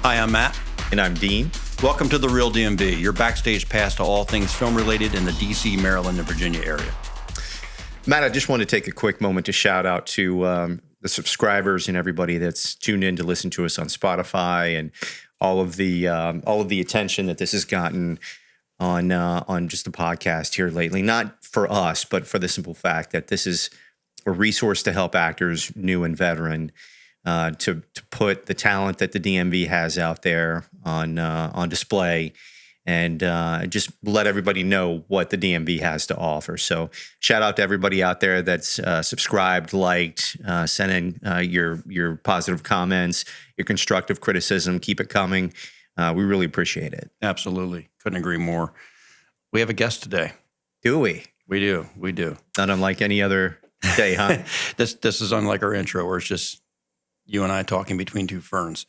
Hi, I'm Matt. And I'm Dean. Welcome to the Real DMV, your backstage pass to all things film-related in the D.C., Maryland, and Virginia area. Matt, I just want to take a quick moment to shout out to the subscribers and everybody that's tuned in to listen to us on Spotify and all of the attention that this has gotten on just the podcast here lately. Not for us, but for the simple fact that this is a resource to help actors, new and veteran, to put the talent that the DMV has out there on display, and just let everybody know what the DMV has to offer. So shout out to everybody out there that's subscribed, liked, sent in your positive comments, your constructive criticism. Keep it coming. We really appreciate it. Absolutely. Couldn't agree more. We have a guest today. Do we? We do. Not unlike any other day, huh? This is unlike our intro where it's just you and I talking between two ferns.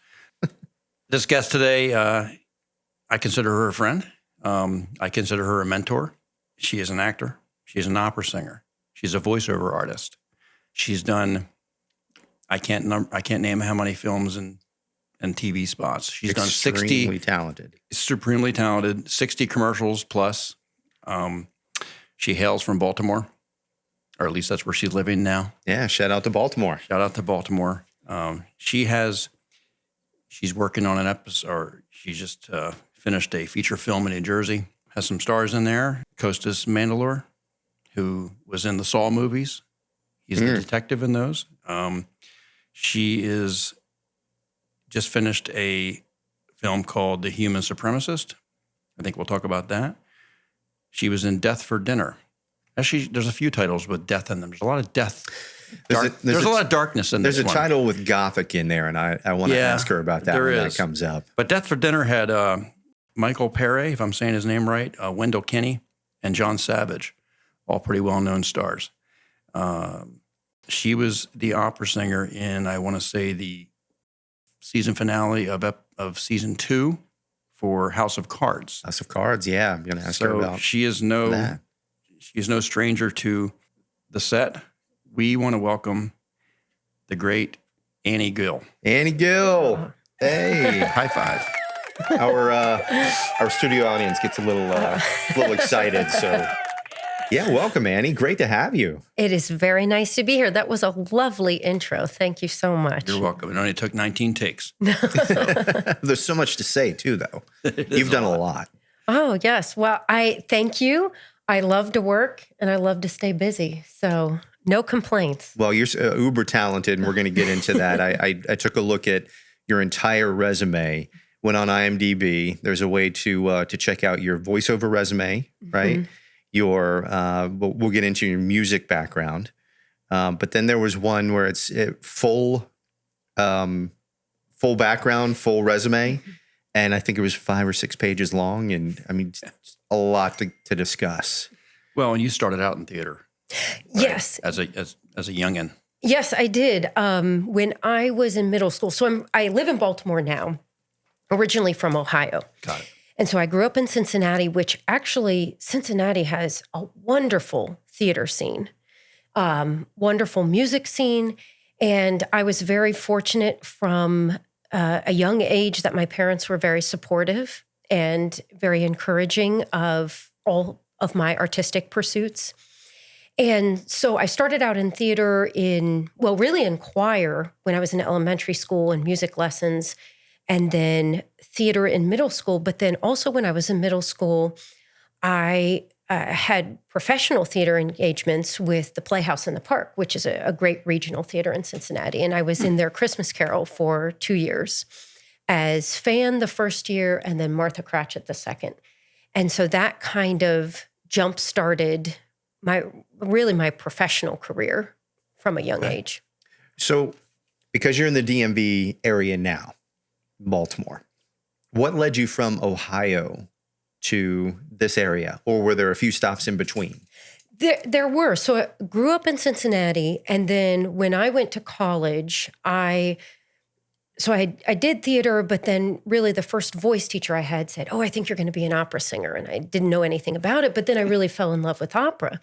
This guest today, I consider her a friend. I consider her a mentor. She is an actor. She's an opera singer. She's a voiceover artist. She's done, I can't name how many films and TV spots. She's done 60. Supremely talented, 60 commercials plus. She hails from Baltimore, or at least that's where she's living now. Yeah, shout out to Baltimore. She's working on an episode, or she just finished a feature film in New Jersey. Has some stars in there. Costas Mandylor, who was in the Saw movies. He's the detective in those. She is just finished a film called The Human Supremacist. I think we'll talk about that. She was in Death for Dinner. Actually, there's a few titles with death in them. There's a lot of death. There's a lot of darkness in this one. There's a title with Gothic in there, and I want to ask her about that when that comes up. But Death for Dinner had Michael Pere, if I'm saying his name right, Wendell Kinney, and John Savage, all pretty well-known stars. She was the opera singer in, I want to say, the season finale of season 2 for House of Cards. House of Cards, yeah. I'm going to ask her about that. She is no stranger to the set. We want to welcome the great Annie Gill. Annie Gill. Hey. High five. Our studio audience gets a little excited. So, yeah, welcome, Annie. Great to have you. It is very nice to be here. That was a lovely intro. Thank you so much. You're welcome. It only took 19 takes. There's so much to say, too, though. You've done a lot. Oh, yes. Well, I thank you. I love to work, and I love to stay busy. So no complaints. Well, you're uber talented, and we're going to get into that. I took a look at your entire resume. Went on IMDb. There's a way to check out your voiceover resume, right? Mm-hmm. We'll get into your music background, but then there was one where it's full background, full resume, and I think it was 5 or 6 pages long, and I mean, a lot to discuss. Well, and you started out in theater, right? Yes, as a youngin'. Yes, I did. When I was in middle school, so I live in Baltimore now. Originally from Ohio. Got it. And so I grew up in Cincinnati, which actually Cincinnati has a wonderful theater scene, wonderful music scene. And I was very fortunate from a young age that my parents were very supportive and very encouraging of all of my artistic pursuits. And so I started out in theater really in choir when I was in elementary school and music lessons, and then theater in middle school. But then also when I was in middle school, I had professional theater engagements with the Playhouse in the Park, which is a great regional theater in Cincinnati. And I was in their Christmas Carol for 2 years as Fan the first year and then Martha Cratchit the second. And so that kind of jump-started my professional career from a young age. So because you're in the DMV area now, Baltimore, what led you from Ohio to this area, or were there a few stops in between? There were. So I grew up in Cincinnati, and then when I went to college, I did theater, but then really the first voice teacher I had said, "Oh, I think you're going to be an opera singer," and I didn't know anything about it, but then I really fell in love with opera.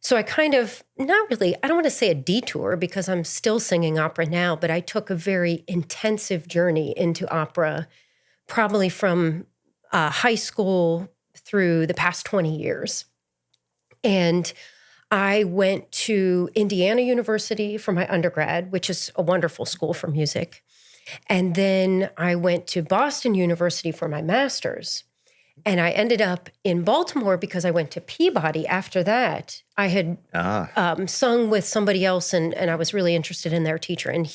So I kind of, not really, I don't want to say a detour because I'm still singing opera now, but I took a very intensive journey into opera probably from high school through the past 20 years. And I went to Indiana University for my undergrad, which is a wonderful school for music. And then I went to Boston University for my master's. And I ended up in Baltimore because I went to Peabody after that. I had sung with somebody else, and I was really interested in their teacher. And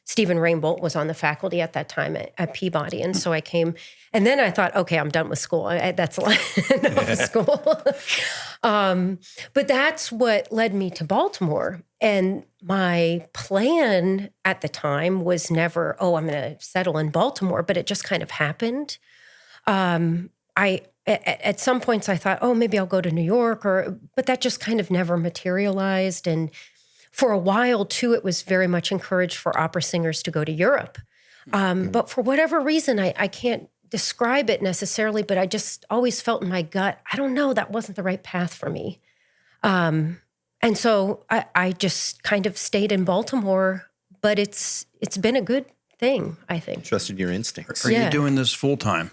Stephen Rainbolt, was on the faculty at that time at Peabody. And so I came, and then I thought, okay, I'm done with school. That's enough of school. But that's what led me to Baltimore. And my plan at the time was never, I'm going to settle in Baltimore, but it just kind of happened. At some points I thought, maybe I'll go to New York, but that just kind of never materialized. And for a while too, it was very much encouraged for opera singers to go to Europe. But for whatever reason, I can't describe it necessarily, but I just always felt in my gut, I don't know, that wasn't the right path for me. And so I just kind of stayed in Baltimore, but it's been a good thing, I think. Trusted your instincts. Are you doing this full time?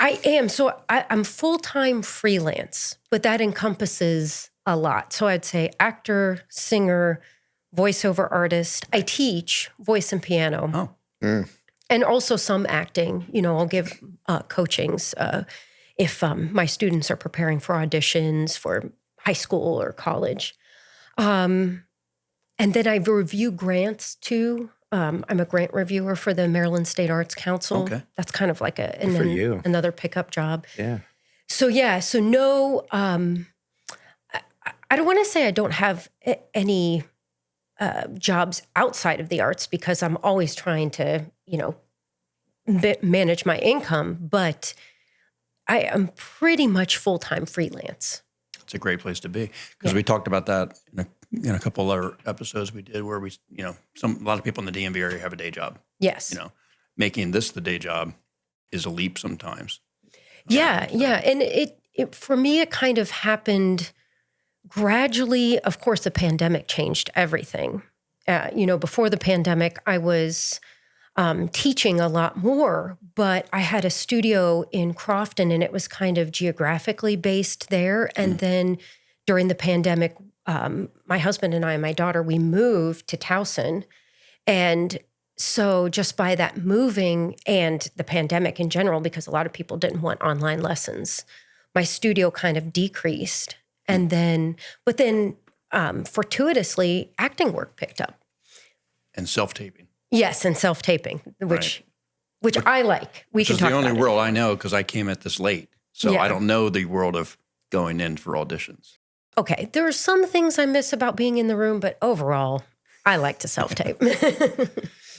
I am. So I'm full-time freelance, but that encompasses a lot. So I'd say actor, singer, voiceover artist. I teach voice and piano. And also some acting. I'll give coachings if my students are preparing for auditions for high school or college. And then I review grants too. I'm a grant reviewer for the Maryland State Arts Council. Okay. That's kind of like another pickup job. Yeah. So no, I don't want to say I don't have any jobs outside of the arts because I'm always trying to, manage my income, but I am pretty much full-time freelance. It's a great place to be because we talked about that in a couple other episodes we did where we, a lot of people in the DMV area have a day job. Yes. Making this the day job is a leap sometimes. Yeah. And it for me, it kind of happened gradually. Of course, the pandemic changed everything. Before the pandemic, I was teaching a lot more, but I had a studio in Crofton and it was kind of geographically based there. And then during the pandemic, my husband and I and my daughter, we moved to Towson. And so just by that moving and the pandemic in general, because a lot of people didn't want online lessons, my studio kind of decreased. And then, fortuitously, acting work picked up. And self-taping. Yes, and self-taping, which I like. We can talk about it. Which is the only world I know because I came at this late. So I don't know the world of going in for auditions. Okay, there are some things I miss about being in the room, but overall, I like to self-tape.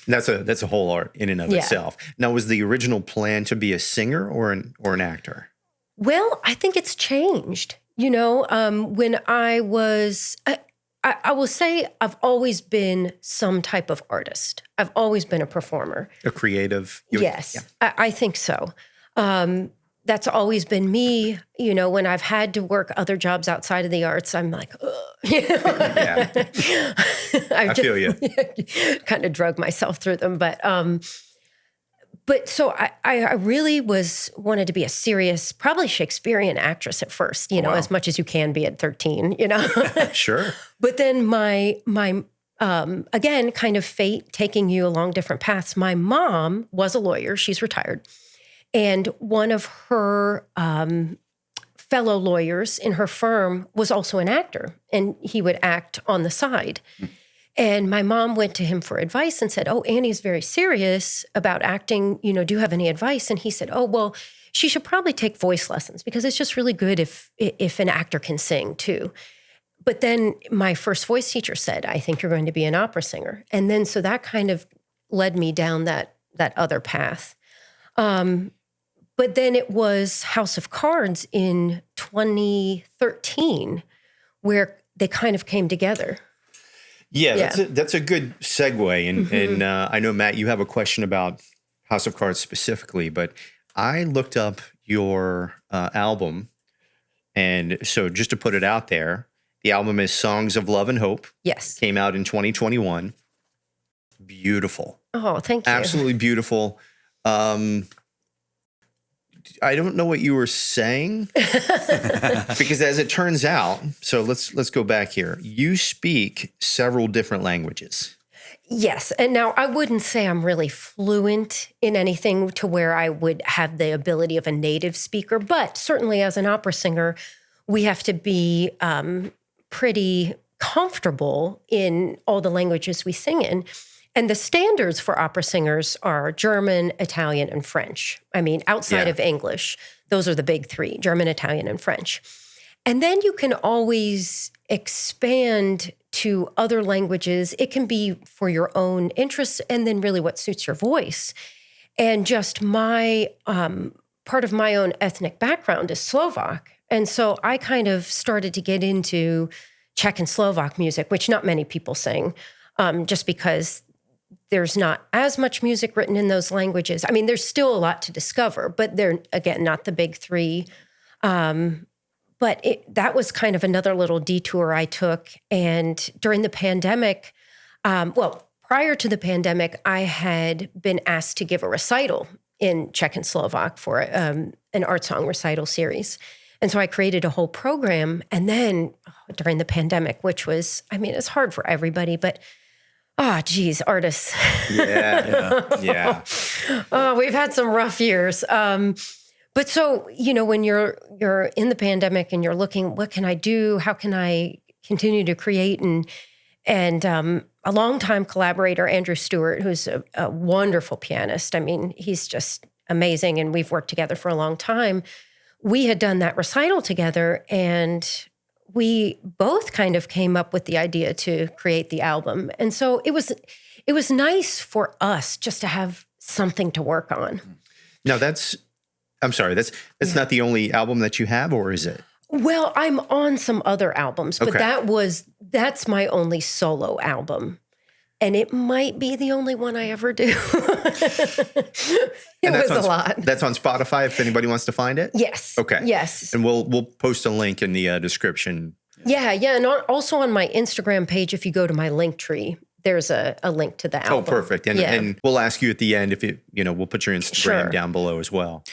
That's a whole art in and of itself. Now, was the original plan to be a singer or an actor? Well, I think it's changed. When I was, I will say I've always been some type of artist. I've always been a performer. A creative? Yes, yeah. I think so. That's always been me. When I've had to work other jobs outside of the arts, I'm like, ugh. Yeah. I feel you. Kind of drug myself through them. But so I really wanted to be a serious, probably Shakespearean actress at first, as much as you can be at 13, Sure. But then my again, kind of fate taking you along different paths. My mom was a lawyer. She's retired. And one of her fellow lawyers in her firm was also an actor, and he would act on the side. And my mom went to him for advice and said, Annie's very serious about acting. Do you have any advice? And he said, well, she should probably take voice lessons because it's just really good if an actor can sing too. But then my first voice teacher said, I think you're going to be an opera singer. And then so that kind of led me down that other path. But then it was House of Cards in 2013 where they kind of came together. Yeah. That's a good segue. And I know, Matt, you have a question about House of Cards specifically, but I looked up your album. And so just to put it out there, the album is Songs of Love and Hope. Yes. Came out in 2021. Beautiful. Oh, thank you. Absolutely beautiful. I don't know what you were saying because as it turns out, so let's go back here. You speak several different languages. Yes. And now I wouldn't say I'm really fluent in anything to where I would have the ability of a native speaker, but certainly as an opera singer, we have to be pretty comfortable in all the languages we sing in. And the standards for opera singers are German, Italian, and French. I mean, outside of English, those are the big three, German, Italian, and French. And then you can always expand to other languages. It can be for your own interests and then really what suits your voice. And just my part of my own ethnic background is Slovak. And so I kind of started to get into Czech and Slovak music, which not many people sing, just because there's not as much music written in those languages. I mean, there's still a lot to discover, but they're, again, not the big three. But that was kind of another little detour I took. And during the pandemic, prior to the pandemic, I had been asked to give a recital in Czech and Slovak for an art song recital series. And so I created a whole program. And then during the pandemic, which was, I mean, it's hard for everybody, but artists. Yeah. We've had some rough years. But so, when you're in the pandemic and you're looking, what can I do? How can I continue to create? And a longtime collaborator, Andrew Stewart, who's a wonderful pianist. I mean, he's just amazing. And we've worked together for a long time. We had done that recital together, and we both kind of came up with the idea to create the album. And so it was nice for us just to have something to work on. Now I'm sorry, that's not the only album that you have, or is it? Well, I'm on some other albums, but Okay. that's my only solo album. And it might be the only one I ever do. It was a lot. That's on Spotify if anybody wants to find it? Yes. Okay. Yes. And we'll post a link in the description. Yeah. And also on my Instagram page, if you go to my link tree, there's a link to the album. Oh, perfect. And we'll ask you at the end if we'll put your Instagram down below as well.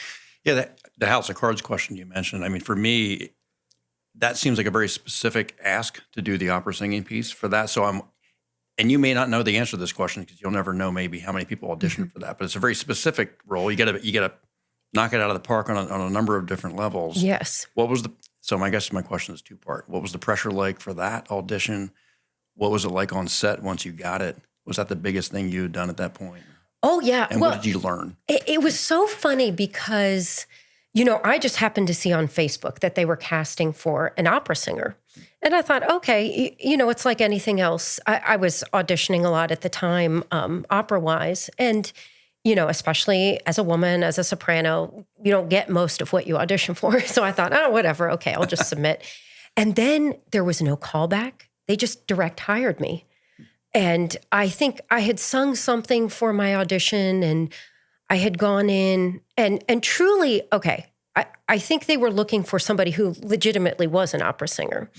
Yeah, the House of Cards question you mentioned, I mean, for me, that seems like a very specific ask to do the opera singing piece for that. So and you may not know the answer to this question because you'll never know maybe how many people audition for that, but it's a very specific role. You got to knock it out of the park on a number of different levels. Yes. So I guess my question is two-part. What was the pressure like for that audition? What was it like on set once you got it? Was that the biggest thing you had done at that point? Oh, yeah. And what did you learn? It was so funny because, I just happened to see on Facebook that they were casting for an opera singer. And I thought, okay, it's like anything else. I was auditioning a lot at the time, opera-wise. And, especially as a woman, as a soprano, you don't get most of what you audition for. So I thought, whatever. Okay, I'll just submit. And then there was no callback. They just direct hired me. And I think I had sung something for my audition, and I had gone in and truly, I think they were looking for somebody who legitimately was an opera singer.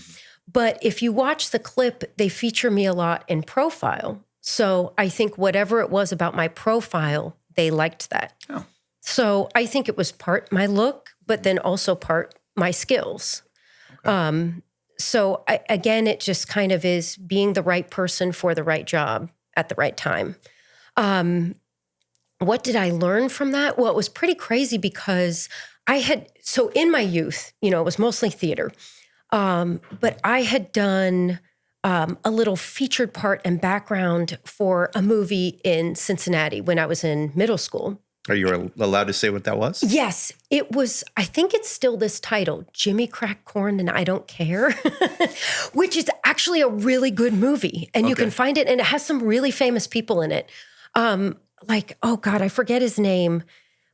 But if you watch the clip, they feature me a lot in profile. So I think whatever it was about my profile, they liked that. Oh. So I think it was part my look, but then also part my skills. Okay. So again, it just kind of is being the right person for the right job at the right time. What did I learn from that? Well, it was pretty crazy because so in my youth, it was mostly theater, but I had done a little featured part and background for a movie in Cincinnati when I was in middle school. Are you allowed to say what that was? Yes, it was, I think it's still this title, Jimmy Crack Corn and I Don't Care, which is actually a really good movie. And you can find it, and it has some really famous people in it. I forget his name,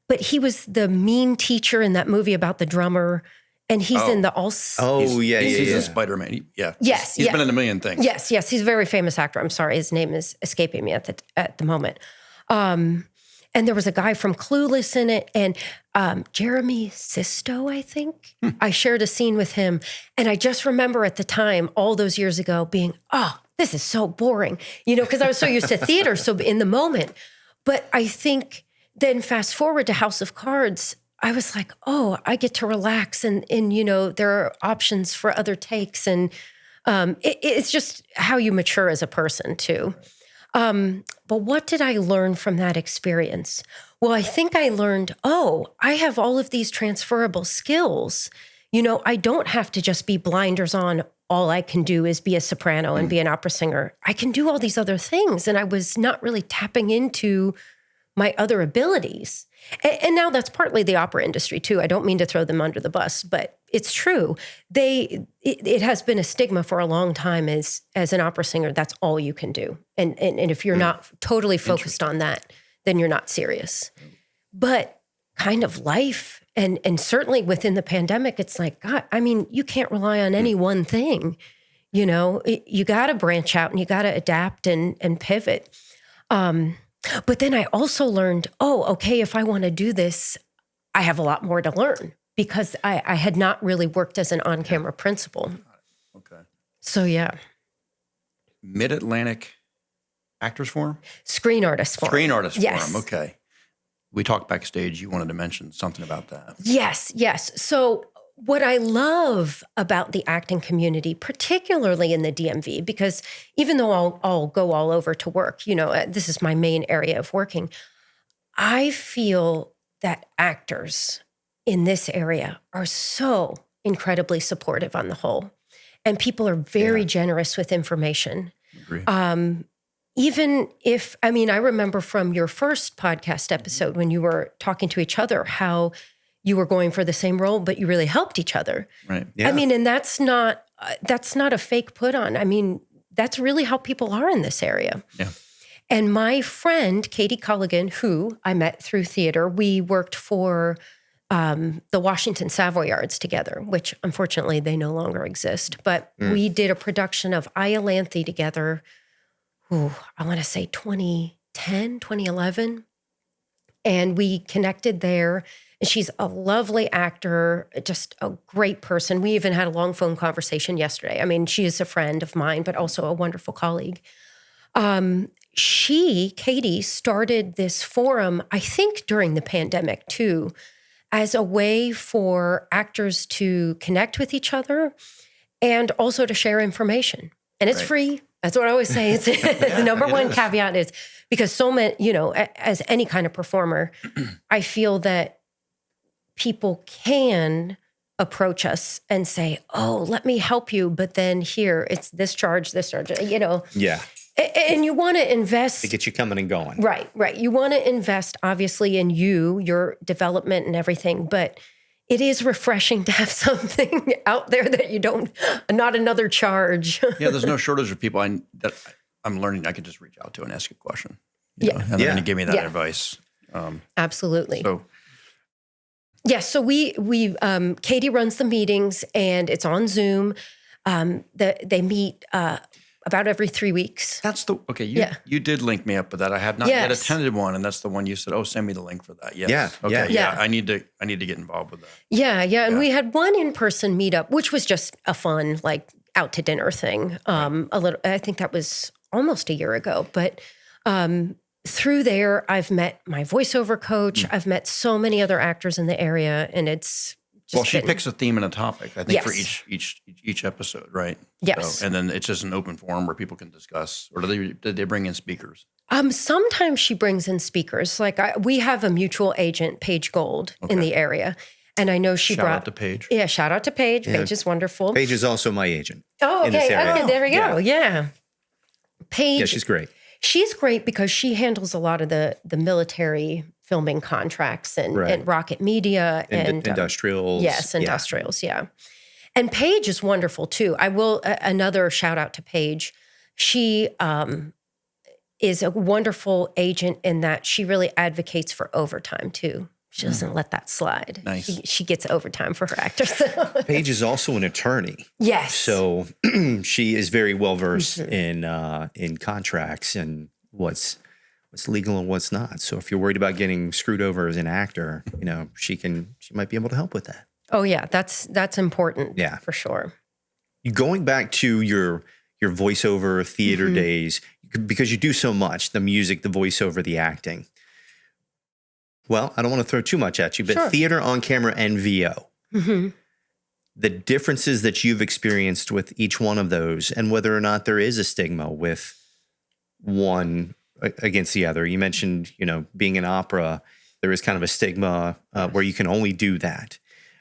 but he was the mean teacher in that movie about the drummer. And he's in the He's in Spider-Man. Yes. He's been in a million things. Yes. He's a very famous actor. I'm sorry. His name is escaping me at the moment. And there was a guy from Clueless in it, and Jeremy Sisto, I think. I shared a scene with him, and I just remember at the time, all those years ago, being, this is so boring, because I was so used to theater, so in the moment. But I think then fast forward to House of Cards, I was like, oh, I get to relax, and there are options for other takes, and it's just how you mature as a person too. But what did I learn from that experience? Well, I think I learned, oh, I have all of these transferable skills. I don't have to just be blinders on. All I can do is be a soprano and be an opera singer. I can do all these other things. And I was not really tapping into my other abilities. And now that's partly the opera industry too. I don't mean to throw them under the bus, but it's true. It has been a stigma for a long time as an opera singer, that's all you can do. And if you're not totally focused on that, then you're not serious. But kind of life, and certainly within the pandemic, it's like, God, I mean, you can't rely on any one thing. You got to branch out and you got to adapt and pivot. But then I also learned, oh, okay, if I want to do this, I have a lot more to learn because I had not really worked as an on-camera principal. Okay. So, yeah. Mid-Atlantic Actors Forum? Screen Artist Forum. Screen Artist Yes. Forum, okay. We talked backstage. You wanted to mention something about that. Yes. So what I love about the acting community, particularly in the DMV, because even though I'll go all over to work, this is my main area of working, I feel that actors in this area are so incredibly supportive on the whole. And people are very generous with information. Agree. Even if, I remember from your first podcast episode when you were talking to each other, how you were going for the same role, but you really helped each other. Right. Yeah. And that's not a fake put on. That's really how people are in this area. Yeah. And my friend, Katie Culligan, who I met through theater, we worked for the Washington Savoyards together, which unfortunately they no longer exist. But we did a production of Iolanthe together, I want to say 2010, 2011. And we connected there. And she's a lovely actor, just a great person. We even had a long phone conversation yesterday. She is a friend of mine, but also a wonderful colleague. Katie, started this forum, I think during the pandemic too, as a way for actors to connect with each other and also to share information. And it's free. That's what I always say. It's the number one caveat is because so many, as any kind of performer, I feel that people can approach us and say, oh, let me help you. But then here, it's this charge. Yeah. And you want to invest. To get you coming and going. Right. You want to invest, obviously, in your development and everything. But it is refreshing to have something out there that you don't, not another charge. Yeah, there's no shortage of people that I'm learning I can just reach out to and ask a question. And they're going to give me that advice. Absolutely. So. Yes, so we Katie runs the meetings, and it's on Zoom. They meet about every 3 weeks. That's you did link me up with that. I have not yet attended one, and that's the one you said, oh, send me the link for that. Yes. Yeah. Okay. Yeah. I need to get involved with that. Yeah. And we had one in-person meetup, which was just a fun, like, out to dinner thing. I think that was almost a year ago, but through there, I've met my voiceover coach. I've met so many other actors in the area, and it's just she picks a theme and a topic, I think, for Yes. each episode, right? Yes. So, and then it's just an open forum where people can discuss, or did they bring in speakers? Sometimes she brings in speakers. Like we have a mutual agent, Paige Gold, in the area, and I know she Shout out to Paige. Yeah, shout out to Paige. Yeah. Paige is wonderful. Paige is also my agent. Oh, in this okay. area. Okay, there we go. Yeah. Paige. Yeah, she's great. She's great because she handles a lot of the military filming contracts and Rocket Media and industrials. Yes, industrials. Yeah. And Paige is wonderful too. I will another shout out to Paige. She is a wonderful agent in that she really advocates for overtime too. She doesn't let that slide. Nice. She gets overtime for her actors. Paige is also an attorney. Yes. So she is very well versed in contracts and what's legal and what's not. So if you're worried about getting screwed over as an actor, she might be able to help with that. Oh yeah, that's important. Yeah, for sure. Going back to your voiceover theater days, because you do so much, the music, the voiceover, the acting. Well, I don't want to throw too much at you, but Sure. theater, on camera, and VO. Mm-hmm. The differences that you've experienced with each one of those, and whether or not there is a stigma with one against the other. You mentioned, being in opera, there is kind of a stigma where you can only do that.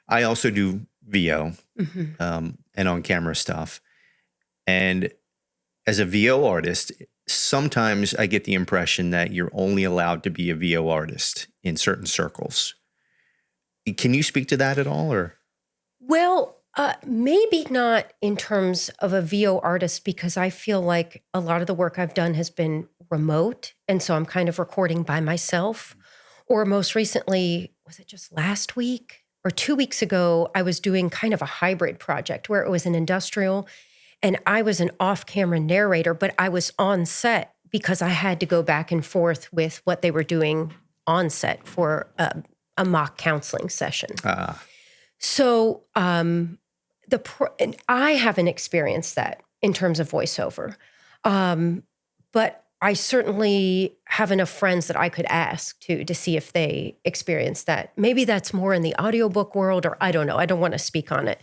I also do VO and on camera stuff. And as a VO artist, sometimes I get the impression that you're only allowed to be a VO artist in certain circles. Can you speak to that at all, or? Well, maybe not in terms of a VO artist, because I feel like a lot of the work I've done has been remote. And so I'm kind of recording by myself. Or most recently, was it just last week or 2 weeks ago, I was doing kind of a hybrid project where it was an industrial and I was an off-camera narrator, but I was on set because I had to go back and forth with what they were doing on set for a mock counseling session. So and I haven't experienced that in terms of voiceover. But I certainly have enough friends that I could ask to see if they experience that. Maybe that's more in the audiobook world, or I don't know. I don't want to speak on it.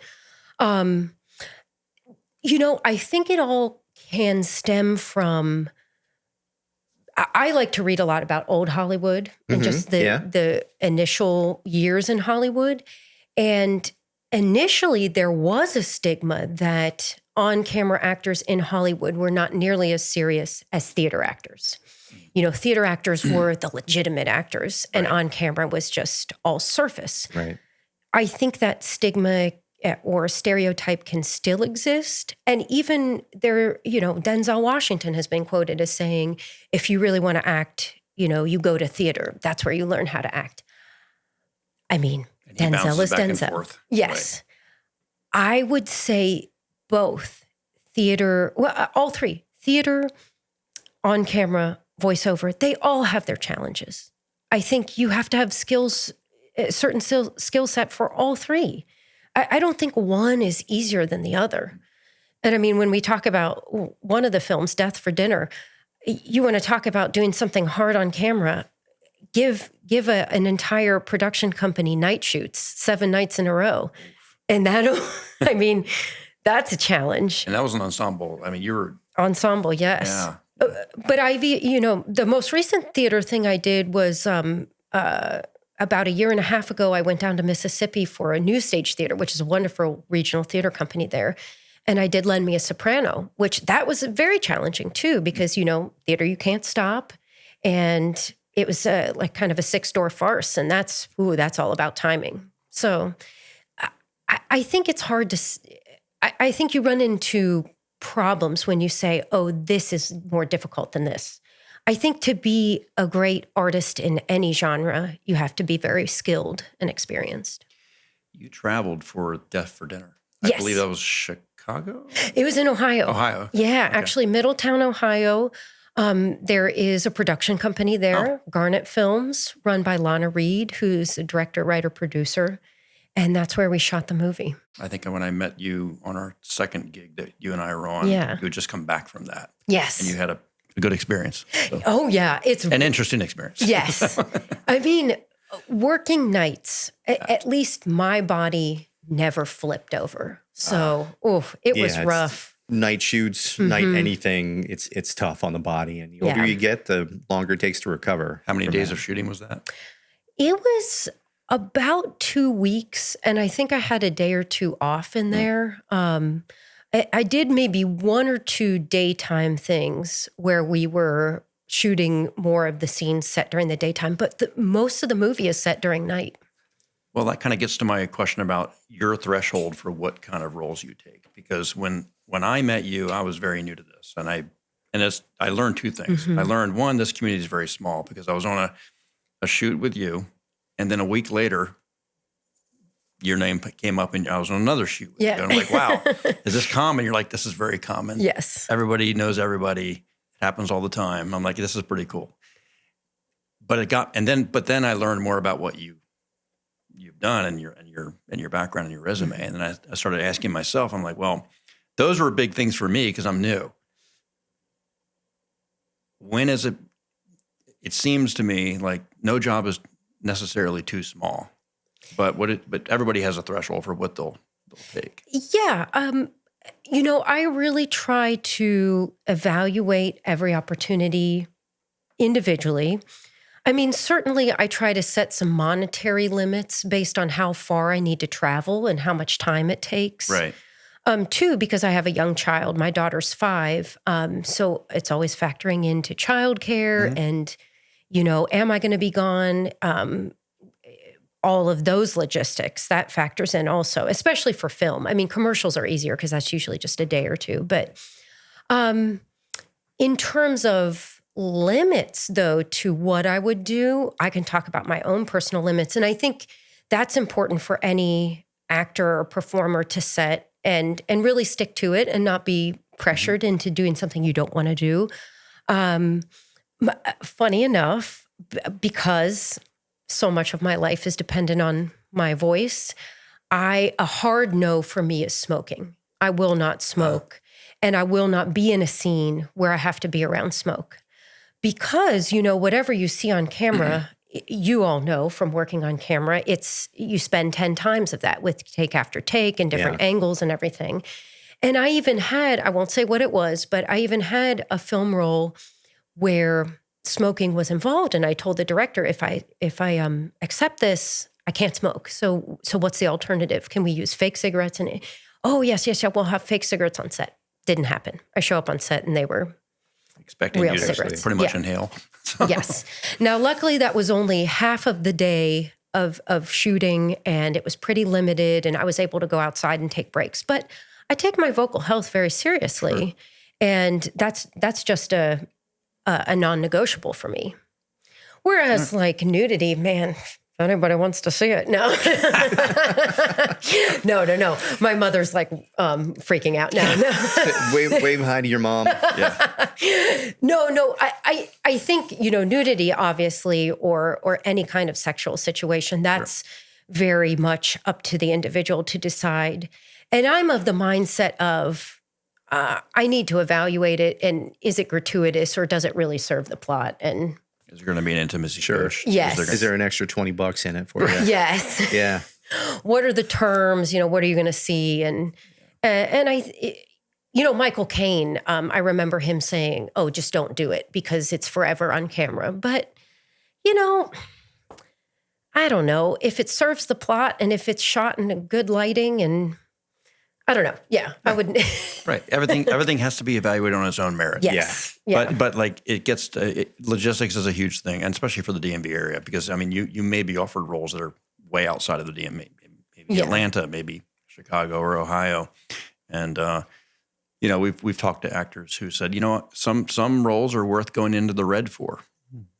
I think it all can stem from, I like to read a lot about old Hollywood and just the initial years in Hollywood. And initially, there was a stigma that on-camera actors in Hollywood were not nearly as serious as theater actors. Theater actors were the legitimate actors, and on-camera was just all surface. Right. I think that stigma or stereotype can still exist. And even there, Denzel Washington has been quoted as saying, if you really want to act, you go to theater. That's where you learn how to act. I mean, Denzel is Denzel. Yes. Right. I would say both theater, all three, theater, on camera, voiceover, they all have their challenges. I think you have to have skills, a certain skill set for all three. I don't think one is easier than the other. And I mean, when we talk about one of the films, Death for Dinner, you want to talk about doing something hard on camera, give an entire production company night shoots 7 nights in a row. And that's a challenge. And that was an ensemble. I mean, you were... Ensemble, yes. Yeah. But the most recent theater thing I did was about 1.5 years ago, I went down to Mississippi for a New Stage Theater, which is a wonderful regional theater company there. And I did Lend Me a Soprano, which that was very challenging too, because, theater you can't stop. And it was like kind of a 6-door farce. And that's all about timing. So I think it's hard to, I think you run into problems when you say, oh, this is more difficult than this. I think to be a great artist in any genre, you have to be very skilled and experienced. You traveled for Death for Dinner. Yes. I believe that was Chicago? It was in Ohio. Ohio. Yeah, okay. Actually, Middletown, Ohio. There is a production company there, Garnet Films, run by Lana Reed, who's a director, writer, producer. And that's where we shot the movie. I think when I met you on our second gig that you and I were on, you had just come back from that. Yes. And you had a good experience. So. Oh, yeah. It's an interesting experience. Yes. I mean, working nights, at least my body never flipped over. So, it was rough. Night shoots, night anything, it's tough on the body. And the older you get, the longer it takes to recover. How many days of shooting was that? It was about 2 weeks. And I think I had a day or two off in there. I did maybe 1 or 2 daytime things where we were shooting more of the scenes set during the daytime, but most of the movie is set during night. Well, that kind of gets to my question about your threshold for what kind of roles you take. Because when I met you, I was very new to this. And I learned 2 things. I learned, one, this community is very small, because I was on a shoot with you, and then a week later, your name came up and I was on another shoot with you. And I'm like, wow, is this common? You're like, this is very common. Yes. Everybody knows everybody. It happens all the time. I'm like, this is pretty cool. But then I learned more about what you've done and your background and your resume. And then I started asking myself, I'm like, well, those were big things for me because I'm new. When is it seems to me like no job is necessarily too small, but but everybody has a threshold for what they'll take. Yeah. I really try to evaluate every opportunity individually. I mean, certainly I try to set some monetary limits based on how far I need to travel and how much time it takes. Right. Two, because I have a young child. My daughter's 5. So it's always factoring into childcare and, am I going to be gone? All of those logistics, that factors in also, especially for film. I mean, commercials are easier because that's usually just a day or two. But in terms of limits, though, to what I would do, I can talk about my own personal limits. And I think that's important for any actor or performer to set and really stick to it and not be pressured into doing something you don't want to do. Funny enough, because so much of my life is dependent on my voice, a hard no for me is smoking. I will not smoke, and I will not be in a scene where I have to be around smoke. Because, whatever you see on camera, you all know from working on camera, you spend 10 times of that with take after take and different angles and everything. And I even had, I won't say what it was, but I even had a film role where smoking was involved. And I told the director, if I accept this, I can't smoke. So what's the alternative? Can we use fake cigarettes? And yes, we'll have fake cigarettes on set. Didn't happen. I show up on set and they were expecting real you to cigarettes. pretty much inhale. So. Yes. Now, luckily, that was only half of the day of shooting, and it was pretty limited, and I was able to go outside and take breaks. But I take my vocal health very seriously, and that's just a non-negotiable for me. Whereas, like nudity, man, if anybody wants to see it, no. No. My mother's like freaking out now. No. Wave hi to your mom. Yeah. No. I think, nudity, obviously, or any kind of sexual situation, that's very much up to the individual to decide. And I'm of the mindset of, I need to evaluate it, and is it gratuitous or does it really serve the plot? And is there going to be an intimacy? Sure. Push? Yes. Is there an extra $20 in it for you? Yes. Yeah. What are the terms? What are you going to see? And Michael Caine, I remember him saying, "Oh, just don't do it because it's forever on camera." But I don't know if it serves the plot and if it's shot in a good lighting, and I don't know. Yeah, I wouldn't. Right. Everything has to be evaluated on its own merit. Yes. Yeah. But like it gets logistics is a huge thing, and especially for the DMV area, because I mean you may be offered roles that are way outside of the DMV, maybe Atlanta, maybe Chicago or Ohio, and we've talked to actors who said, some roles are worth going into the red for,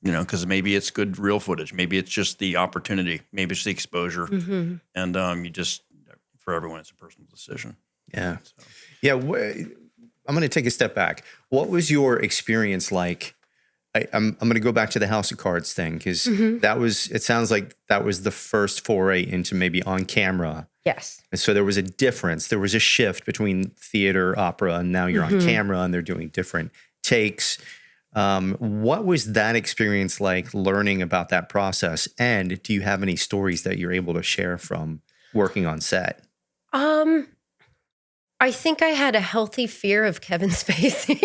because maybe it's good real footage, maybe it's just the opportunity, maybe it's the exposure, and for everyone, it's a personal decision. Yeah. So. Yeah. I'm going to take a step back. What was your experience like? I'm going to go back to the House of Cards thing, because it sounds like that was the first foray into maybe on camera. Yes. And so there was a difference. There was a shift between theater, opera, and now you're on camera and they're doing different takes. What was that experience like, learning about that process? And do you have any stories that you're able to share from working on set? I think I had a healthy fear of Kevin Spacey.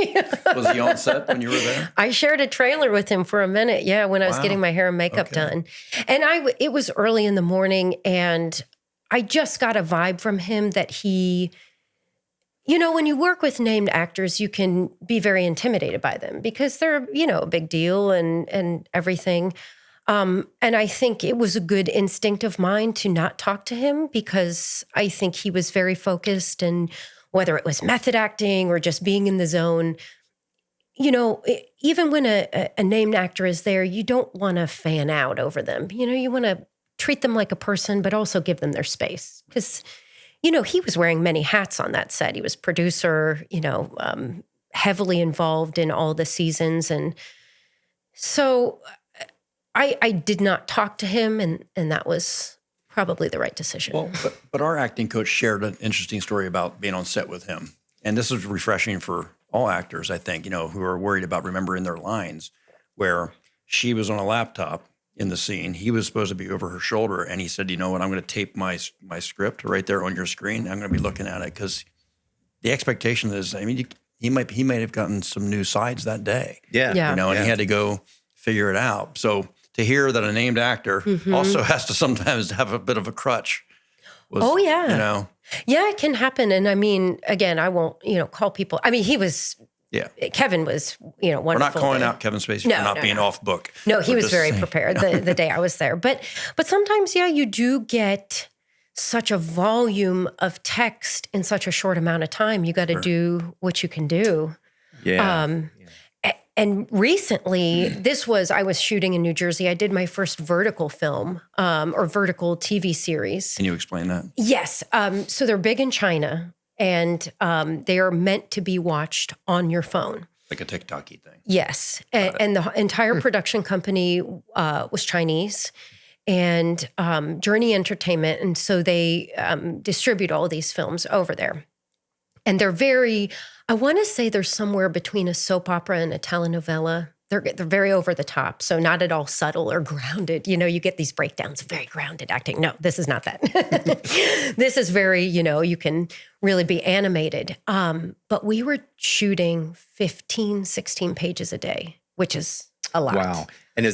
Was he on set when you were there? I shared a trailer with him for a minute. Yeah, when I was getting my hair and makeup done. And it was early in the morning, and I just got a vibe from him that he, when you work with named actors, you can be very intimidated by them because they're, a big deal and everything. And I think it was a good instinct of mine to not talk to him, because I think he was very focused, and whether it was method acting or just being in the zone, even when a named actor is there, you don't want to fan out over them. You want to treat them like a person, but also give them their space, because, he was wearing many hats on that set. He was producer, heavily involved in all the seasons. And so I did not talk to him, and that was probably the right decision. Well, but our acting coach shared an interesting story about being on set with him. And this is refreshing for all actors, I think, who are worried about remembering their lines, where she was on a laptop in the scene. He was supposed to be over her shoulder, and he said, "You know what? I'm going to tape my script right there on your screen. I'm going to be looking at it because the expectation is, I mean, he might have gotten some new sides that day, Yeah. Yeah. you know, and he had to go figure it out. So to hear that a named actor also has to sometimes have a bit of a crutch. Was, Oh, yeah. you know, Yeah, it can happen. And I mean, again, I won't, call people. I mean, Kevin was, wonderful. we're not calling out Kevin Spacey for not being off book. No, he We're was just very saying. prepared the day I was there. But sometimes, you do get such a volume of text in such a short amount of time. You got to do what you can do. Yeah. And recently, I was shooting in New Jersey. I did my first vertical film or vertical TV series. Can you explain that? Yes. So they're big in China, and they are meant to be watched on your phone. Like a TikTok-y thing. Yes. And the entire production company was Chinese, and Journey Entertainment. And so they distribute all these films over there. And they're I want to say they're somewhere between a soap opera and a telenovela. They're very over the top, so not at all subtle or grounded. You get these breakdowns of very grounded acting. No, this is not that. This is very, you can really be animated. But we were shooting 15, 16 pages a day, which is a lot. Wow. And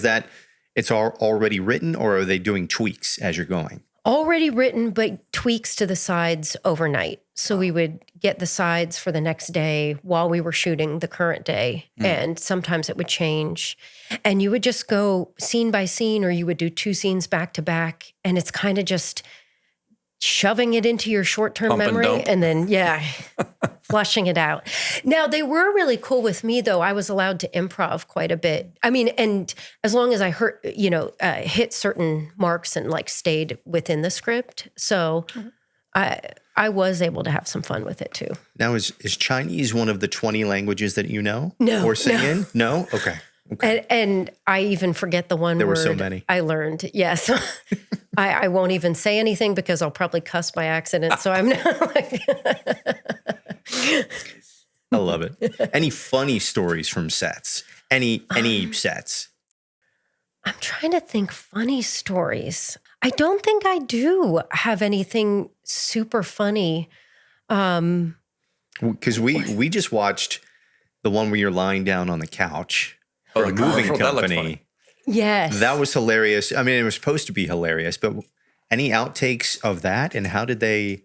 it's already written, or are they doing tweaks as you're going? Already written, but tweaks to the sides overnight. So we would get the sides for the next day while we were shooting the current day. And sometimes it would change. And you would just go scene by scene, or you would do 2 scenes back to back. And it's kind of just shoving it into your short-term Pump and memory dump. and then, flushing it out. Now, they were really cool with me, though. I was allowed to improv quite a bit. I mean, and as long as I hit certain marks and stayed within the script. So I was able to have some fun with it too. Now, is Chinese one of the 20 languages that you know? No, Or sing in? No? Okay. And I even forget the one There were word so many. I learned. Yes. I won't even say anything because I'll probably cuss by accident. So I'm not I love it. Any funny stories from sets? Any sets? I'm trying to think funny stories. I don't think I do have anything super funny. Because we just watched the one where you're lying down on the couch for a the moving commercial, that looks company. funny. Yes. That was hilarious. I mean, it was supposed to be hilarious, but any outtakes of that, and how did they?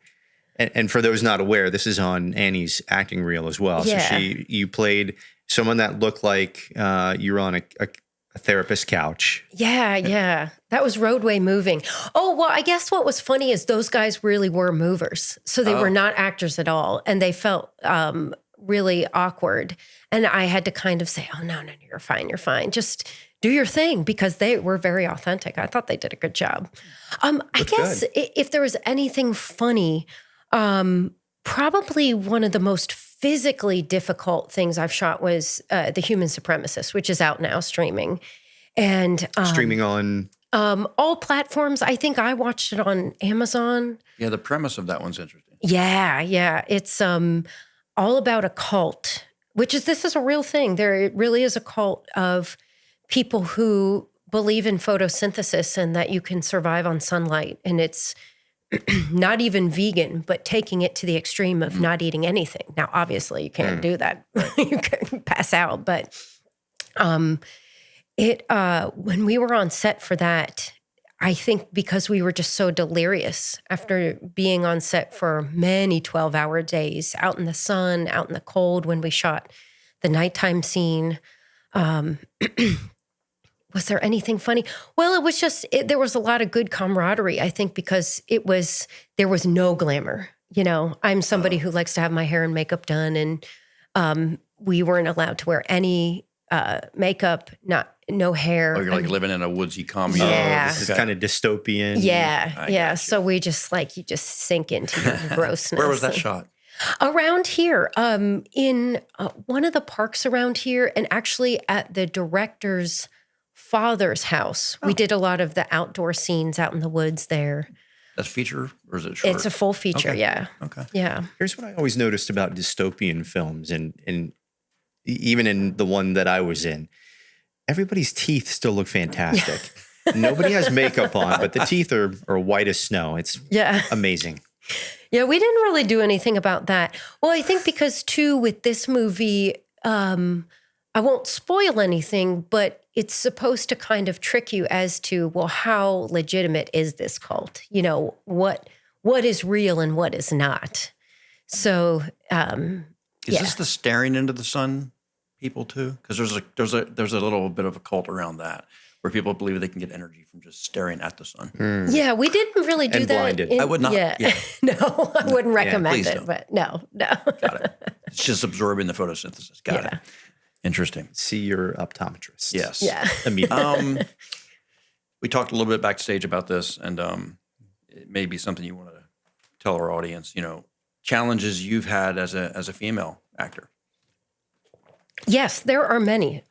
And for those not aware, this is on Annie's acting reel as well. Yeah. So you played someone that looked like you were on a therapist couch. Yeah. That was roadway moving. Oh, well, I guess what was funny is those guys really were movers. So they were not actors at all. And they felt really awkward. And I had to kind of say, oh, no, you're fine. Just do your thing, because they were very authentic. I thought they did a good job. I guess if there was anything funny, probably one of the most physically difficult things I've shot was The Human Supremacist, which is out now streaming. And Streaming on? all platforms. I think I watched it on Amazon. Yeah, the premise of that one's interesting. Yeah. It's all about a cult, this is a real thing. There really is a cult of people who believe in photosynthesis and that you can survive on sunlight. And it's not even vegan, but taking it to the extreme of not eating anything. Now, obviously, you can't do that. You can pass out. But when we were on set for that, I think because we were just so delirious after being on set for many 12-hour days, out in the sun, out in the cold when we shot the nighttime scene. Was there anything funny? Well, it was just, there was a lot of good camaraderie, I think, because there was no glamour. I'm somebody who likes to have my hair and makeup done, and we weren't allowed to wear any makeup, no hair. Oh, you're living in a woodsy commune. Yeah. This is kind of dystopian. Yeah. So we just you just sink into your grossness. Where was that shot? Around here, in one of the parks around here, and actually at the director's father's house. We did a lot of the outdoor scenes out in the woods there. That's feature, or is it short? It's a full feature, Okay. yeah. Okay. Yeah. Here's what I always noticed about dystopian films, and even in the one that I was in, everybody's teeth still look fantastic. Nobody has makeup on, but the teeth are white as snow. It's Yeah. amazing. Yeah, we didn't really do anything about that. Well, I think because too with this movie, I won't spoil anything, but it's supposed to kind of trick you as to, well, how legitimate is this cult? You know, what is real and what is not. So, Is this the staring into the sun people too? Because there's a little bit of a cult around that where people believe they can get energy from just staring at the sun. Yeah, we didn't really do And that. blinded. I would not. Yeah. Yeah. No, I wouldn't recommend please it, don't. but no. Got it. It's just absorbing the photosynthesis. Got Yeah. it. Interesting. See your optometrist. Yes. Yeah. Immediately. We talked a little bit backstage about this, and it may be something you want to tell our audience. You know, challenges you've had as a female actor. Yes, there are many.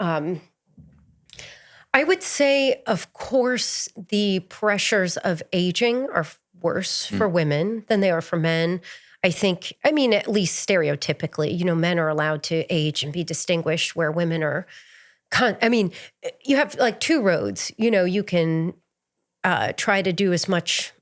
I would say, of course, the pressures of aging are worse for women than they are for men. I mean, at least stereotypically, you know, men are allowed to age and be distinguished where women are. You have like two roads. You know, you can try to do as much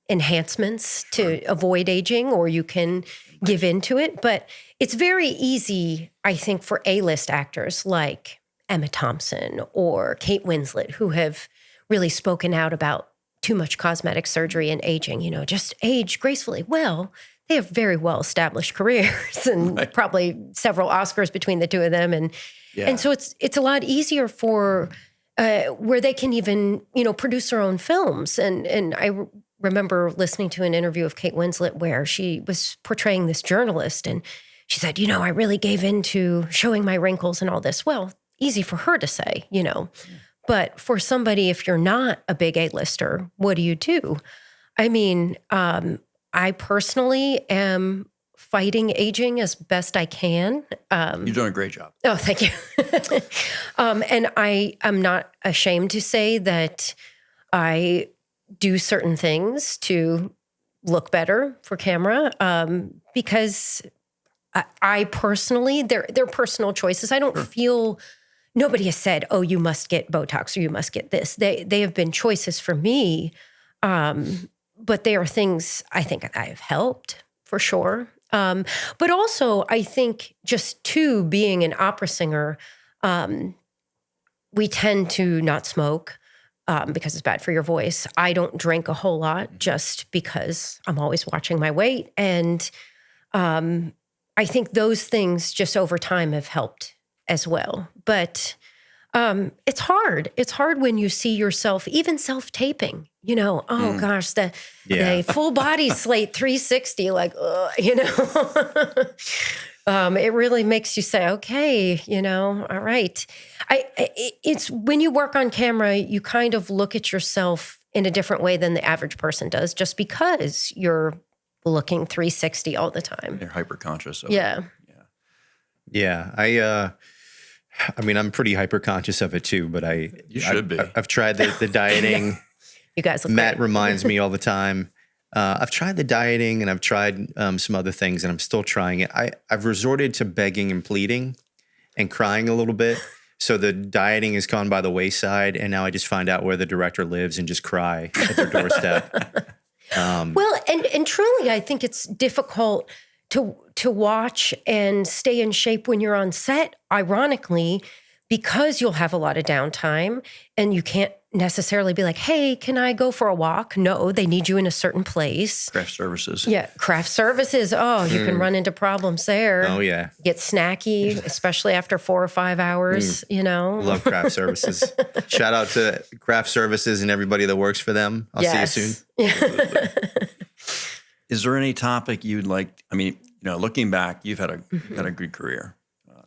enhancements to avoid aging, or you can give into it. But it's very easy, I think, for A-list actors like Emma Thompson or Kate Winslet, who have really spoken out about too much cosmetic surgery and aging, you know, just age gracefully. Well, they have very well-established careers and probably several Oscars between the two of them. And so it's a lot easier for where they can even, you know, produce their own films. And I remember listening to an interview of Kate Winslet where she was portraying this journalist, and she said, you know, I really gave into showing my wrinkles and all this. Well, easy for her to say, you know. But for somebody, if you're not a big A-lister, what do you do? I mean, I personally am fighting aging as best I can. You're doing a great job. Oh, thank you. And I am not ashamed to say that I do certain things to look better for camera because I personally, they're personal choices. I don't feel, nobody has said, oh, you must get Botox or you must get this. They have been choices for me, but they are things I think I have helped for sure. But also, I think just too, being an opera singer, we tend to not smoke because it's bad for your voice. I don't drink a whole lot just because I'm always watching my weight. And I think those things just over time have helped as well. But it's hard. It's hard when you see yourself, even self-taping, you know, oh gosh, the full body slate 360, like, you know, it really makes you say, okay, you know, all right. It's when you work on camera, you kind of look at yourself in a different way than the average person does, just because you're looking 360 all the time. You're hyper conscious of Yeah. it. Yeah. I mean, I'm pretty hyper conscious of it too, but You should be. I've tried the dieting. You guys look Matt great. reminds me all the time. I've tried the dieting and I've tried some other things, and I'm still trying it. I've resorted to begging and pleading and crying a little bit. So the dieting has gone by the wayside, and now I just find out where the director lives and just cry at their doorstep. Well, and truly, I think it's difficult to watch and stay in shape when you're on set, ironically, because you'll have a lot of downtime and you can't necessarily be like, hey, can I go for a walk? No, they need you in a certain place. Craft services. Yeah, craft services. Oh, you can run into problems there. Oh, yeah. Get snacky, especially after 4 or 5 hours, you know? Love craft services. Shout out to craft services and everybody that works for them. I'll see you soon. Yeah. Is there any topic you'd like? I mean, you know, looking back, you've had a good career.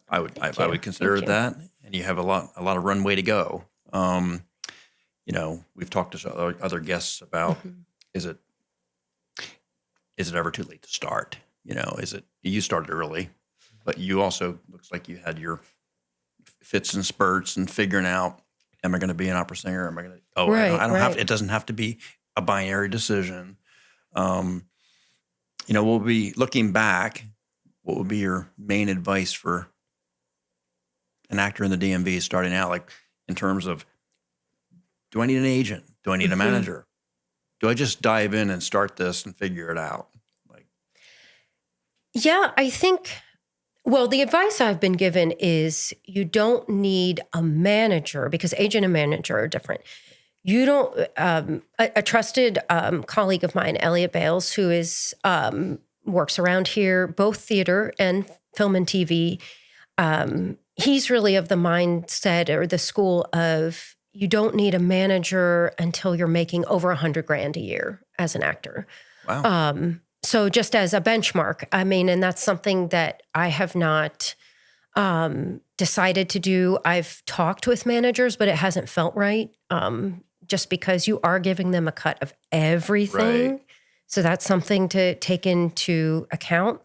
I would consider it that, and you have a lot of runway to go. You know, we've talked to other guests about is it ever too late to start? You know, you started early, but you also looks like you had your fits and spurts and figuring out, am I going to be an opera singer? Am I going to? Oh, Right, I don't have. right. It doesn't have to be a binary decision. You know, we'll be looking back. What would be your main advice for an actor in the DMV starting out, like in terms of Do I need an agent? Do I need a manager? Do I just dive in and start this and figure it out? Like, Yeah, I think, well, the advice I've been given is you don't need a manager because agent and manager are different. You don't, a trusted colleague of mine, Elliot Bales, who is, works around here, both theater and film and TV. He's really of the mindset or the school of you don't need a manager until you're making over $100,000 a year as an actor. wow. So just as a benchmark, I mean, and that's something that I have not decided to do. I've talked with managers, but it hasn't felt right. Just because you are giving them a cut of everything. Right. So that's something to take into account.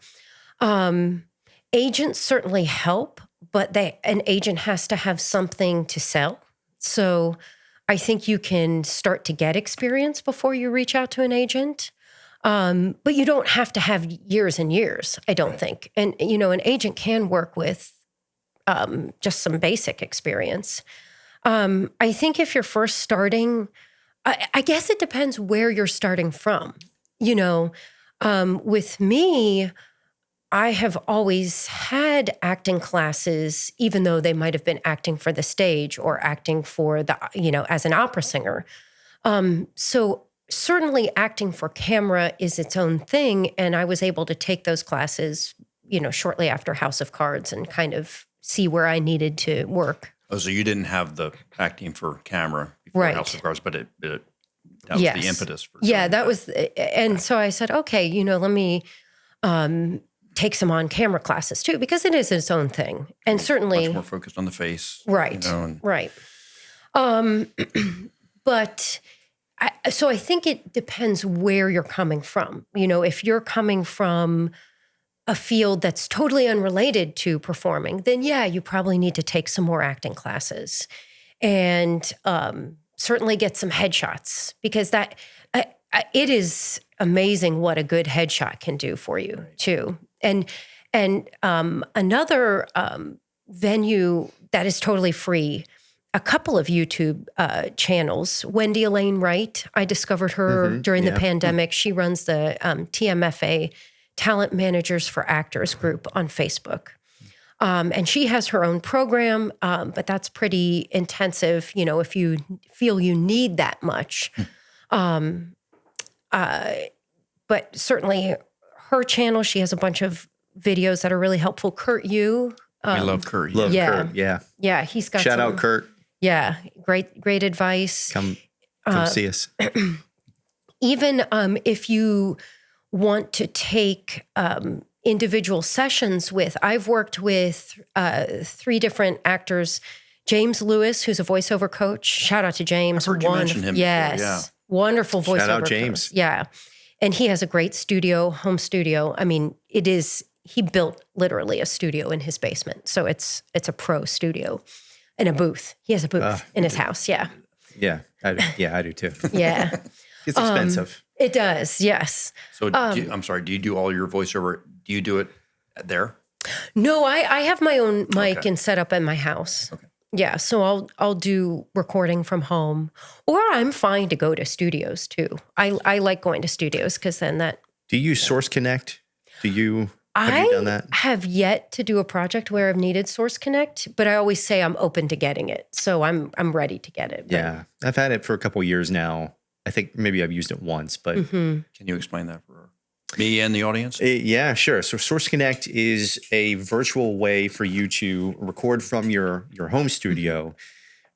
Agents certainly help, but an agent has to have something to sell. So I think you can start to get experience before you reach out to an agent. But you don't have to have years and years, I don't think. And, an agent can work with just some basic experience. I think if you're first starting, I guess it depends where you're starting from. With me, I have always had acting classes, even though they might have been acting for the stage or acting for as an opera singer. So certainly acting for camera is its own thing. And I was able to take those classes, shortly after House of Cards and kind of see where I needed to work. Oh, so you didn't have the acting for camera before Right. House of Cards, but that was Yes. the impetus for Yeah, doing that was, and so I said, okay, let me take some on-camera classes too, because it is its own thing. And certainly, much more focused on the face. right, and right. But so I think it depends where you're coming from. If you're coming from a field that's totally unrelated to performing, then yeah, you probably need to take some more acting classes and certainly get some headshots because it is amazing what a good headshot can do for you too. And another venue that is totally free, a couple of YouTube channels. Wendy Elaine Wright, I discovered her during the pandemic. She runs the TMFA, Talent Managers for Actors group on Facebook. And she has her own program, but that's pretty intensive, if you feel you need that much. But certainly her channel, she has a bunch of videos that are really helpful. Kurt Yu. we love Kurt. Love Yeah. Kurt. Yeah. Yeah, he's got Shout some, out Kurt. Yeah, great advice. Come see us. Even if you want to take individual sessions with, I've worked with 3 different actors. James Lewis, who's a voiceover coach. Shout out to James. I've heard you mention him before, Yes. yeah. Wonderful voiceover Shout out coach. James. Yeah. And he has a great studio, home studio. I mean, he built literally a studio in his basement. So it's a pro studio and a booth. He has a booth in his house. Yeah. Yeah. I do too. Yeah. It's expensive. It does. Yes. So I'm sorry, do you do all your voiceover? Do you do it there? No, I have my own mic Okay. and set up in my house. Okay. Yeah, so I'll do recording from home, or I'm fine to go to studios too. I like going to studios because then Do you use Source Connect? Have you done that? I have yet to do a project where I've needed Source Connect, but I always say I'm open to getting it, so I'm ready to get it. But- Yeah. I've had it for a couple of years now. I think maybe I've used it once, but Mhm. Can you explain that for me and the audience? yeah, sure. So Source Connect is a virtual way for you to record from your home studio,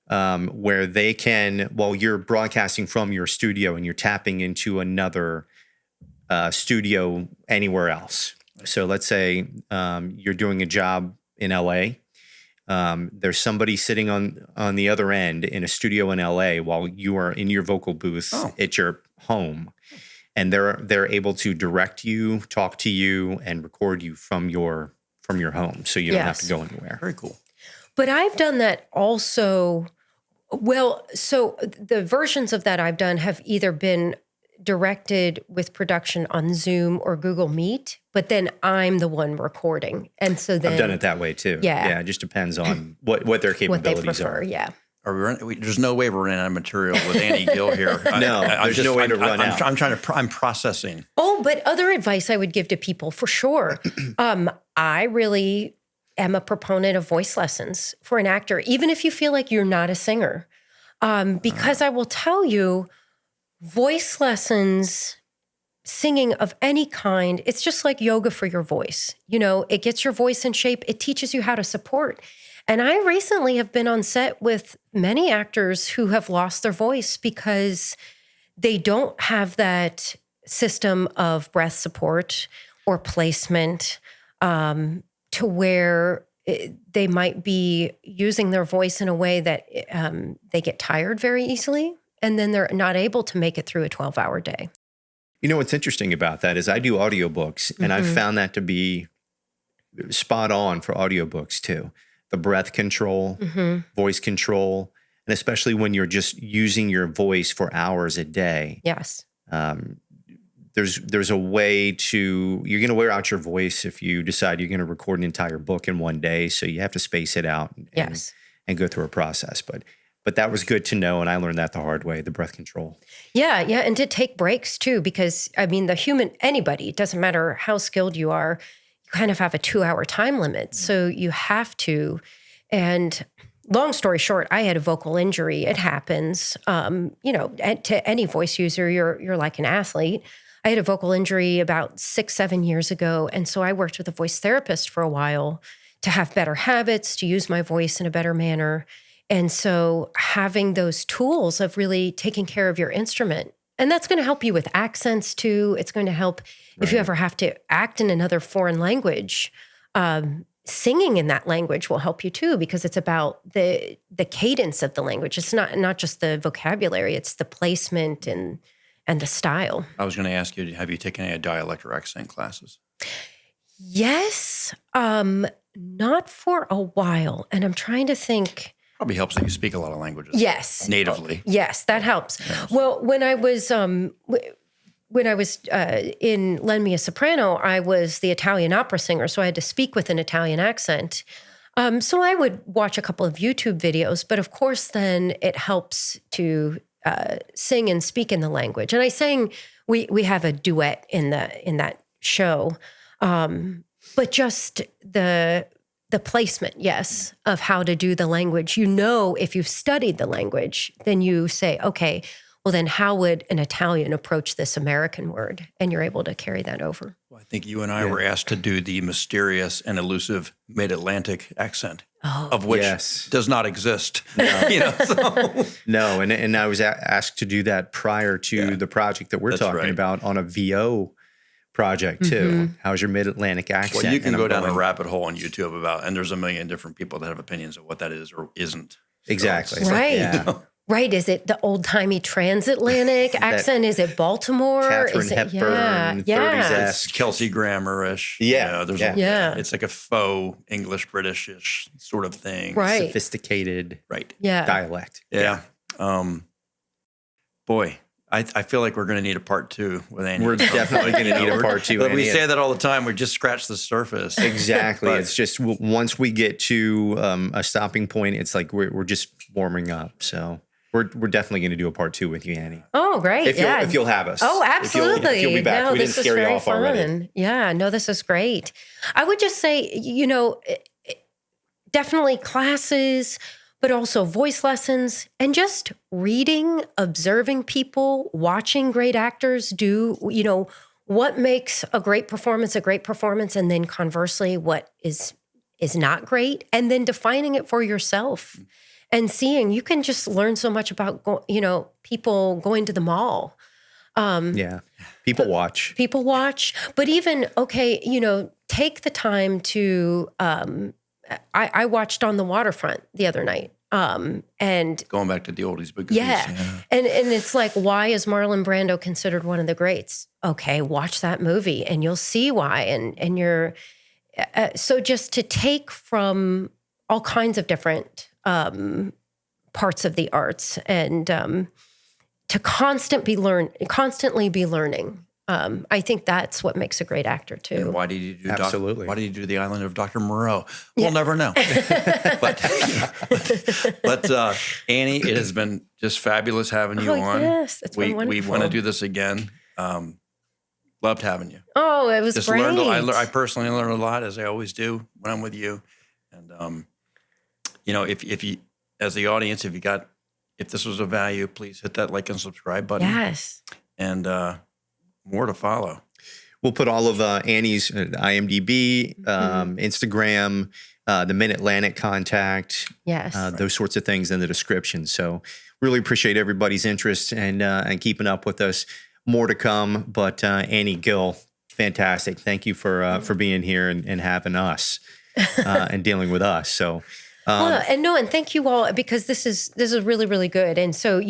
where they can, while you're broadcasting from your studio and you're tapping into another studio anywhere else. So let's say you're doing a job in LA. There's somebody sitting on the other end in a studio in LA while you are in your vocal booth at your home. And they're able to direct you, talk to you, and record you from your home, so you don't have to go anywhere. Very cool. But I've done that also. Well, so the versions of that I've done have either been directed with production on Zoom or Google Meet, but then I'm the one recording, and so then I've done it that way too. Yeah. It just depends on what their what they capabilities prefer. are. Yeah, There's no way we're running out of material with Annie Gill here. No, there's no way to run out. I'm processing. Oh, but other advice I would give to people for sure. I really am a proponent of voice lessons for an actor, even if you feel like you're not a singer. Because I will tell you, voice lessons, singing of any kind, it's just like yoga for your voice. It gets your voice in shape. It teaches you how to support. And I recently have been on set with many actors who have lost their voice because they don't have that system of breath support or placement to where they might be using their voice in a way that they get tired very easily, and then they're not able to make it through a 12-hour day. What's interesting about that is I do audiobooks, and I've found that to be spot on for audiobooks too. The breath control, voice control, and especially when you're just using your voice for hours a day. Yes. There's a way you're going to wear out your voice if you decide you're going to record an entire book in one day. So you have to space it out and go through a process. But that was good to know, and I learned that the hard way, the breath control. Yeah, and to take breaks too, because anybody, it doesn't matter how skilled you are, you kind of have a 2-hour time limit. So you have to, and long story short, I had a vocal injury. It happens, to any voice user, you're like an athlete. I had a vocal injury about 6-7 years ago. And so I worked with a voice therapist for a while to have better habits, to use my voice in a better manner. And so having those tools of really taking care of your instrument, and that's going to help you with accents too. It's going to help if you ever have to act in another foreign language. Singing in that language will help you too, because it's about the cadence of the language. It's not just the vocabulary; it's the placement and the style. I was going to ask you, have you taken any dialect or accent classes? Yes, not for a while, and I'm trying to think. Probably helps that you speak a lot of languages. Yes. Natively. Yes, that helps. Well, when I was in Lend Me a Soprano, I was the Italian opera singer, so I had to speak with an Italian accent. So I would watch a couple of YouTube videos, but of course then it helps to sing and speak in the language. And I sang, we have a duet in that show, but just the placement, yes, of how to do the language. If you've studied the language, then you say, okay, well then how would an Italian approach this American word? And you're able to carry that over. Well, I think you and I were asked to do the mysterious and elusive mid-Atlantic accent, of which does not exist. No, No, and I was asked to do that prior to the project that we're talking about on a VO project too. How's your mid-Atlantic accent? Well, you can go down a rabbit hole on YouTube and there's a million different people that have opinions of what that is or isn't. Exactly. So right. Yeah. Right. Is it the old-timey transatlantic accent? Is it Baltimore? Catherine is it, Hepburn, 30s-esque. Kelsey Grammer-ish. Yeah. It's like a faux English-British-ish sort of thing. Right. Sophisticated dialect. Yeah. Boy, I feel like we're going to need a part 2 with Annie. We're definitely going to need a part 2. But we say that all the time. We just scratch the surface. Exactly. It's just once we get to a stopping point, it's like we're just warming up. So we're definitely going to do a part 2 with you, Annie. Oh, great. If you'll have us. Oh, absolutely. If you'll be back. No, We didn't scare you off already. Yeah, no, this is great. I would just say, definitely classes, but also voice lessons and just reading, observing people, watching great actors do, what makes a great performance, and then conversely, what is not great, and then defining it for yourself and seeing. You can just learn so much about, people going to the mall. People watch. People watch, but even, take the time to, I watched On the Waterfront the other night. And going back to the oldies but goodies. Yeah. And it's like, why is Marlon Brando considered one of the greats? Okay, watch that movie and you'll see why. And you're, so just to take from all kinds of different parts of the arts and to constantly be learning I think that's what makes a great actor too. And why did you do Absolutely. why did you do the Island of Dr. Moreau? We'll never know. but Annie, it has been just fabulous having you on. Yes, it's been wonderful. We want to do this again. Loved having you. Oh, it was Just great. I personally learned a lot, as I always do when I'm with you. And if you, as the audience, if this was of value, please hit that like and subscribe button. Yes. And more to follow. We'll put all of Annie's IMDb, Instagram, the Mid-Atlantic contact, Yes. those sorts of things in the description. So really appreciate everybody's interest and keeping up with us. More to come, but Annie, Gill, fantastic. Thank you for being here and having us and dealing with us. So, and thank you all, because this is really, really good. And so,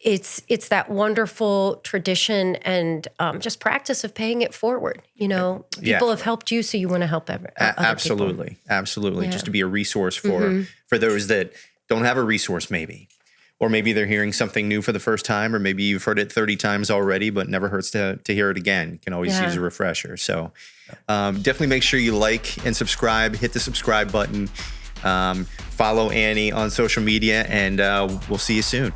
it's that wonderful tradition and just practice of paying it forward. People have helped you, so you want to help other absolutely, people. absolutely. Yeah. Just to be a resource for those that don't have a resource, maybe. Or maybe they're hearing something new for the first time, or maybe you've heard it 30 times already, but never hurts to hear it again. You can always use a refresher. So definitely make sure you like and subscribe, hit the subscribe button, follow Annie on social media, and we'll see you soon.